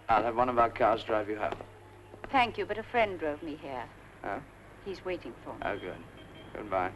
I'll have one of our cars drive you home. Thank you, but a friend drove me here. Oh? He's waiting for me. Oh, good. Goodbye.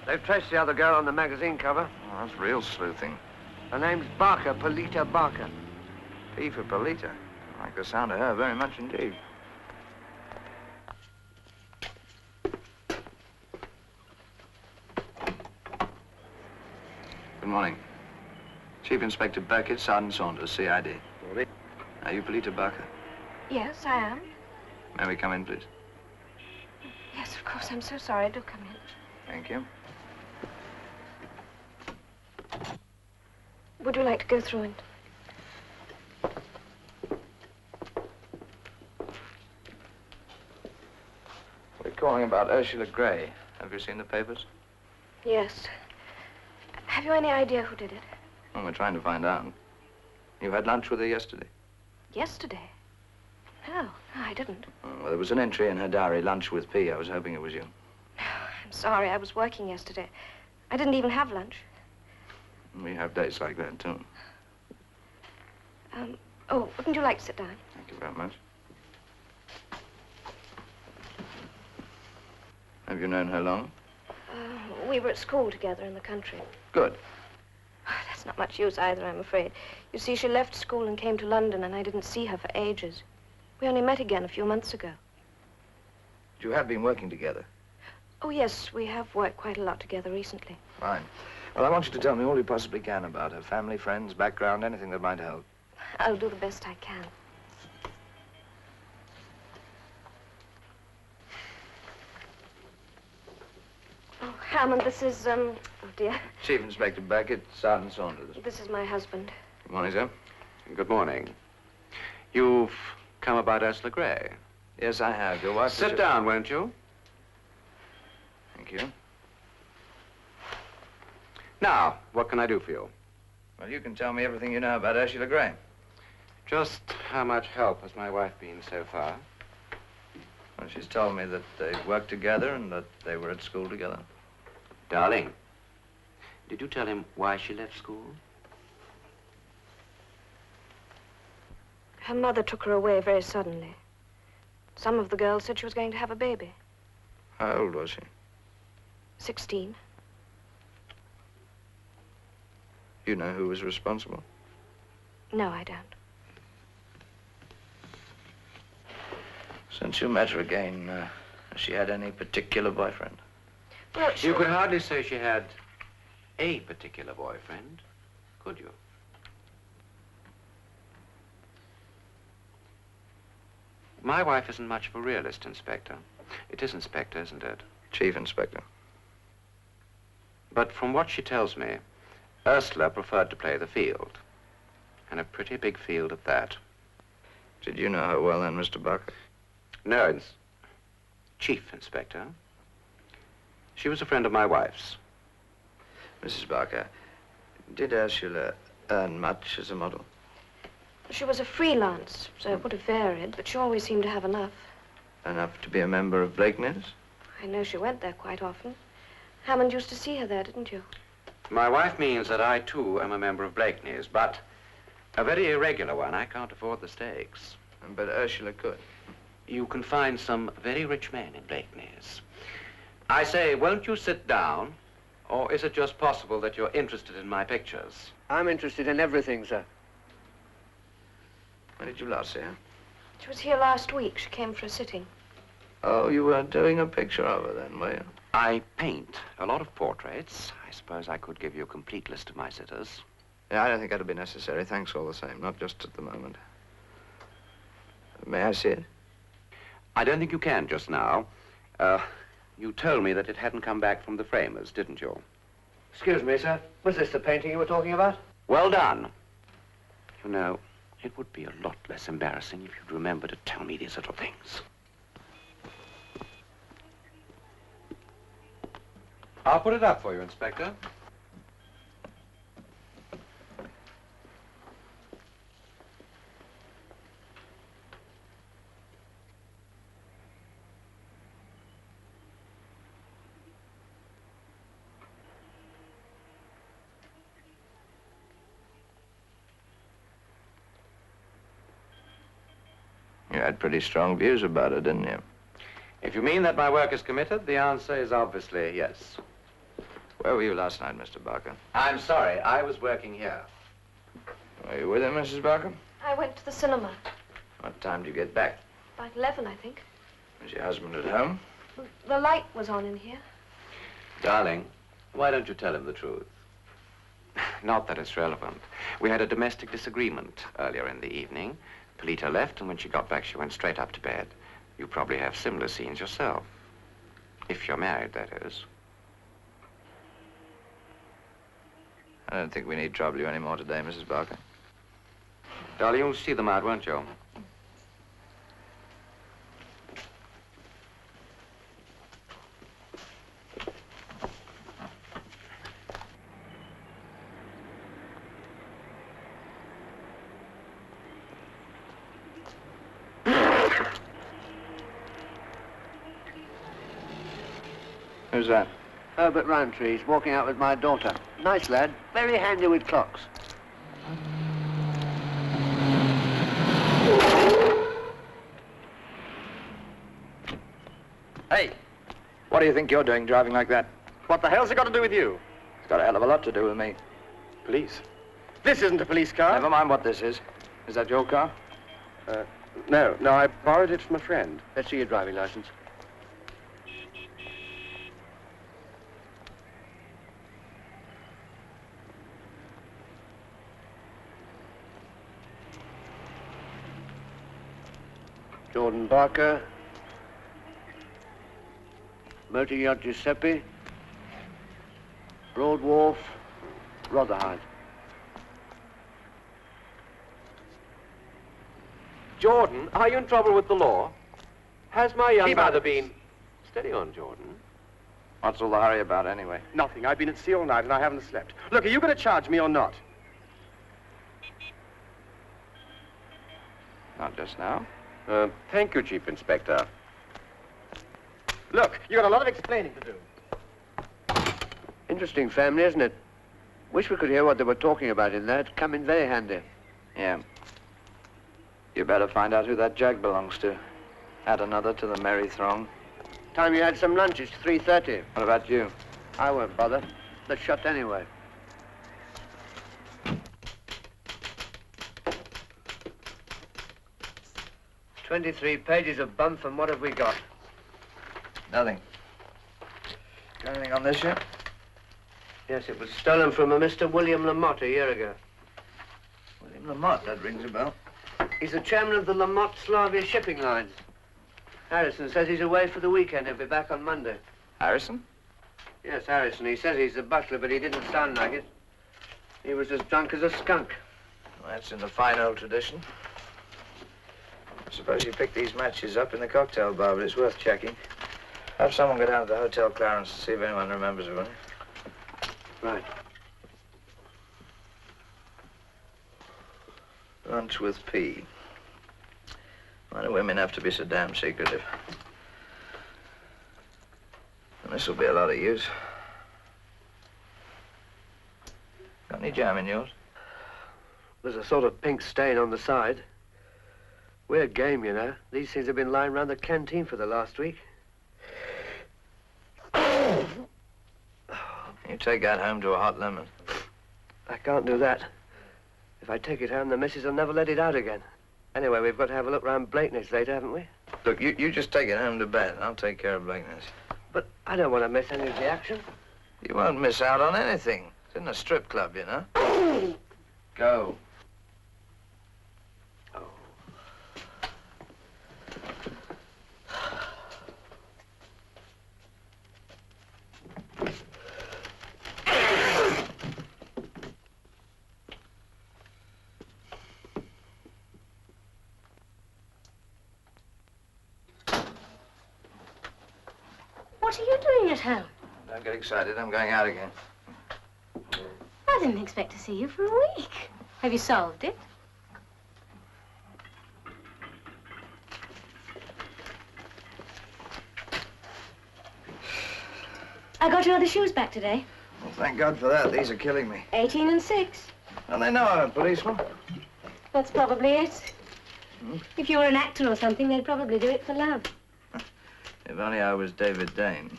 They've traced the other girl on the magazine cover. Oh, that's real sleuthing. Her name's Barker, Polita Barker. P for Polita. I like the sound of her very much indeed. Good morning. Chief Inspector Burkett, Sergeant Saunders, CID. Morning. Are you Polita Barker? Yes, I am. May we come in, please? Yes, of course. I'm so sorry. Do come in. Thank you. Would you like to go through and... We're calling about Ursula Gray. Have you seen the papers? Yes. Have you any idea who did it? Well, we're trying to find out. You had lunch with her yesterday? Yesterday? No, I didn't. Well, there was an entry in her diary, lunch with P. I was hoping it was you. I'm sorry. I was working yesterday. I didn't even have lunch. We have days like that, too. Oh, wouldn't you like to sit down? Thank you very much. Have you known her long? We were at school together in the country. Good. That's not much use either, I'm afraid. You see, she left school and came to London, and I didn't see her for ages. We only met again a few months ago. You have been working together? Oh, yes, we have worked quite a lot together recently. Fine. Well, I want you to tell me all you possibly can about her. Family, friends, background, anything that might help. I'll do the best I can. Oh, Hammond, this is, oh, dear. Chief Inspector Beckett, Sergeant Saunders. This is my husband. Good morning, sir. Good morning. You've come about Ursula Gray. Yes, I have. Your wife... Sit down, won't you? Thank you. Now, what can I do for you? Well, you can tell me everything you know about Ursula Gray. Just how much help has my wife been so far? Well, she's told me that they worked together and that they were at school together. Darling, did you tell him why she left school? Her mother took her away very suddenly. Some of the girls said she was going to have a baby. How old was she? 16. You know who was responsible? No, I don't. Since you met her again, has she had any particular boyfriend? Well, You could hardly say she had a particular boyfriend, could you? My wife isn't much of a realist, Inspector. It is Inspector, isn't it? Chief Inspector. But from what she tells me, Ursula preferred to play the field. And a pretty big field at that. Did you know her well then, Mr. Barker? No, Chief Inspector. She was a friend of my wife's. Mrs. Barker, did Ursula earn much as a model? She was a freelance, so it would have varied, but she always seemed to have enough. Enough to be a member of Blakeney's? I know she went there quite often. Hammond used to see her there, didn't you? My wife means that I, too, am a member of Blakeney's, but a very irregular one. I can't afford the stakes. But Ursula could. You can find some very rich men in Blakeney's. I say, won't you sit down? Or is it just possible that you're interested in my pictures? I'm interested in everything, sir. When did you last see her? She was here last week. She came for a sitting. Oh, you were doing a picture of her then, were you? I paint a lot of portraits. I suppose I could give you a complete list of my sitters. Yeah, I don't think that'll be necessary. Thanks all the same. Not just at the moment. May I see it? I don't think you can just now. You told me that it hadn't come back from the framers, didn't you? Excuse me, sir. Was this the painting you were talking about? Well done. You know, it would be a lot less embarrassing if you'd remember to tell me these little things. I'll put it up for you, Inspector. had pretty strong views about it, didn't you? If you mean that my work is committed, the answer is obviously yes. Where were you last night, Mr. Barker? I'm sorry, I was working here. Were you with him, Mrs. Barker? I went to the cinema. What time did you get back? About 11, I think. Was your husband at home? The light was on in here. Darling, why don't you tell him the truth? Not that it's relevant. We had a domestic disagreement earlier in the evening. Polita left, and when she got back, she went straight up to bed. You probably have similar scenes yourself. If you're married, that is. I don't think we need trouble you any more today, Mrs. Barker. Darling, you'll see them out, won't you? Who's that? Herbert Roundtree. He's walking out with my daughter. Nice lad. Very handy with clocks. Hey, what do you think you're doing driving like that? What the hell's it got to do with you? It's got a hell of a lot to do with me. Police. This isn't a police car. Never mind what this is. Is that your car? No, I borrowed it from a friend. Let's see your driving license. Jordan Barker. Motor Yacht Giuseppe. Broad Wharf. Rotherhithe. Jordan, are you in trouble with the law? Has my young Keep brother out. been... Steady on, Jordan. What's all the hurry about, anyway? Nothing. I've been at sea all night and I haven't slept. Look, are you going to charge me or not? Not just now. Thank you, Chief Inspector. Look, you got a lot of explaining to do. Interesting family, isn't it? Wish we could hear what they were talking about in there. It'd come in very handy. Yeah. You better find out who that jag belongs to. Add another to the merry throng. Time you had some lunch, it's 3:30. What about you? I won't bother. They're shut anyway. "23 pages of bump, and what have we got?" Nothing. Got anything on this yet? Yes, it was stolen from a Mr. William Lamotte a year ago. William Lamott, that rings a bell. He's the chairman of the Lamotte Slavia shipping lines. Harrison says he's away for the weekend. He'll be back on Monday. Harrison? Yes, Harrison. He says he's the butler, but he didn't sound like it. He was as drunk as a skunk. Well, that's in the fine old tradition. I suppose you picked these matches up in the cocktail bar, but it's worth checking. Have someone go down to the Hotel Clarence to see if anyone remembers of it. Right. Lunch with P. Why do women have to be so damn secretive? And this will be a lot of use. Got any jam in yours? There's a sort of pink stain on the side. Weird game, you know. These things have been lying around the canteen for the last week. You take that home to a hot lemon. I can't do that. If I take it home, the missus will never let it out again. Anyway, we've got to have a look round Blakeney's later, haven't we? Look, you just take it home to bed. I'll take care of Blakeney's. But I don't want to miss any of the action. You won't miss out on anything. It's in a strip club, you know. Go. What are you doing at home? Don't get excited. I'm going out again. I didn't expect to see you for a week. Have you solved it? I got your other shoes back today. Well, thank God for that. These are killing me. 18 and 6. And they know I'm a policeman. That's probably it. If you were an actor or something, they'd probably do it for love. If only I was David Dane.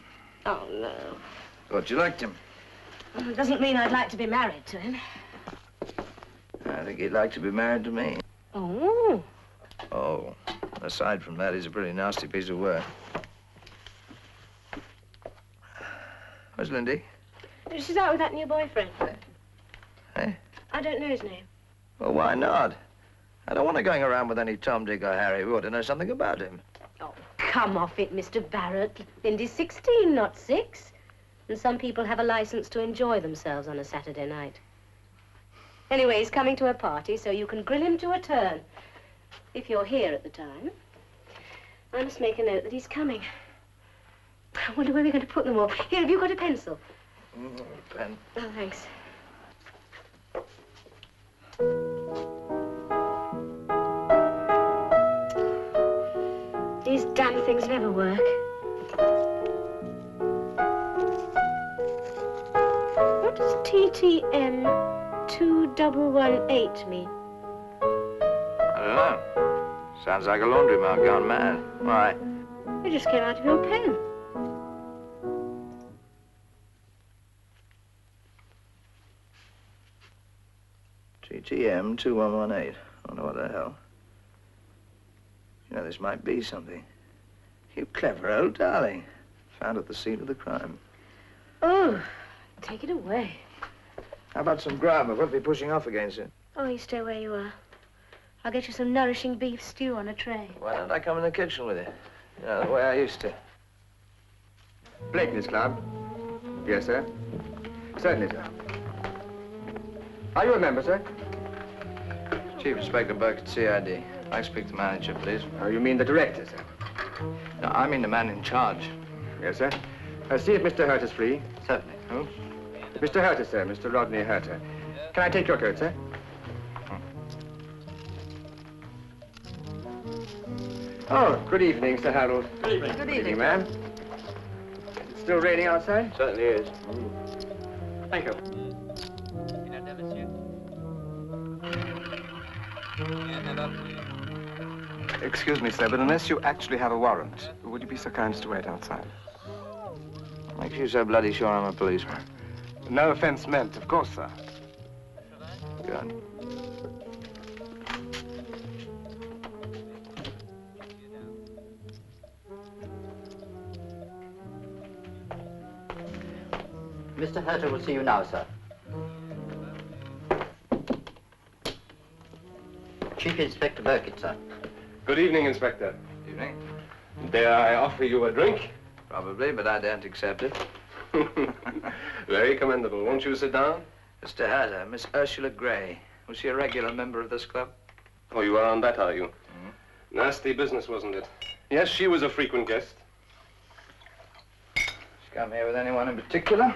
Oh, no. Thought you liked him. Well, it doesn't mean I'd like to be married to him. I think he'd like to be married to me. Oh. Oh, aside from that, he's a pretty nasty piece of work. Where's Lindy? She's out with that new boyfriend. Hey? I don't know his name. Well, why not? I don't want her going around with any Tom, Dick, or Harry. We ought to know something about him. Oh, come off it, Mr. Barrett. Lindy's 16, not 6. And some people have a license to enjoy themselves on a Saturday night. Anyway, he's coming to a party, so you can grill him to a turn. If you're here at the time. I must make a note that he's coming. I wonder where we're going to put them all. Here, have you got a pencil? Pen. Oh, thanks. These damn things never work. What does TTM 2118 mean? I don't know. Sounds like a laundromat gone mad. Why? It just came out of your pen. TTM 2118. I don't know what the hell. You know, this might be something. You clever old darling. Found at the scene of the crime. Oh, take it away. How about some grub? I won't be pushing off against it. Oh, you stay where you are. I'll get you some nourishing beef stew on a tray. Why don't I come in the kitchen with you? You know, the way I used to. Blakeney's Club. Yes, sir. Certainly, sir. Are you a member, sir? Chief Inspector Burkett, CID. I speak to the manager, please. Oh, you mean the director, sir? No, I mean the man in charge. Yes, sir. See if Mr. Herter's free. Certainly. Who? Mr. Herter, sir. Mr. Rodney Herter. Can I take your coat, sir? Oh, good evening, Sir Harold. Good evening. Good evening, ma'am. Is it still raining outside? Certainly is. Thank you. Excuse me, sir, but unless you actually have a warrant, would you be so kind as to wait outside? Makes you so bloody sure I'm a policeman. No offense meant, of course, sir. Good. Mr. Herter will see you now, sir. Chief Inspector Burkett, sir. Good evening, Inspector. Evening. Dare I offer you a drink? Probably, but I daren't accept it. Very commendable. Won't you sit down? Mr. Herter, Miss Ursula Gray. Was she a regular member of this club? Oh, you are on that, are you? Nasty business, wasn't it? Yes, she was a frequent guest. She come here with anyone in particular?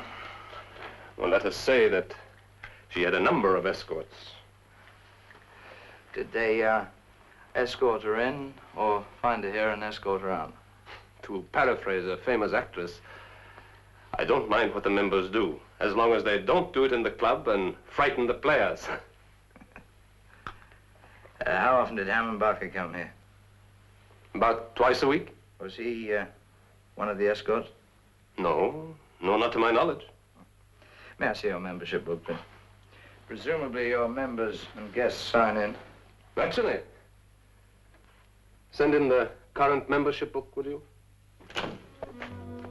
Well, let us say that she had a number of escorts. Did they, escort her in, or find her here and escort her out? To paraphrase a famous actress, I don't mind what the members do, as long as they don't do it in the club and frighten the players. How often did Hammond Barker come here? About twice a week? Was he, one of the escorts? No, not to my knowledge. May I see your membership book, then? Presumably your members and guests sign in. Naturally. Send in the current membership book, would you?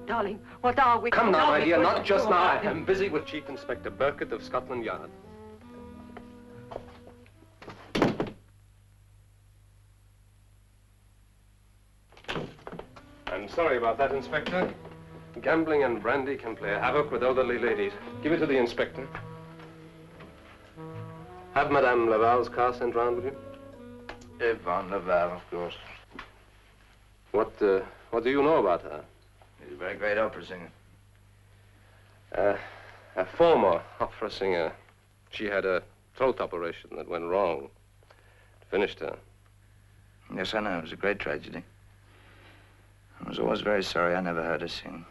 Darling, what are we? Come now, my dear, not just now. I am busy with Chief Inspector Burkett of Scotland Yard. I'm sorry about that, Inspector. Gambling and brandy can play havoc with elderly ladies. Give it to the Inspector. Have Madame Laval's car sent round, would you? Yvonne Laval, of course. What do you know about her? She's a very great opera singer. A former opera singer. She had a throat operation that went wrong. It finished her. Yes, I know. It was a great tragedy. I was always very sorry I never heard her sing.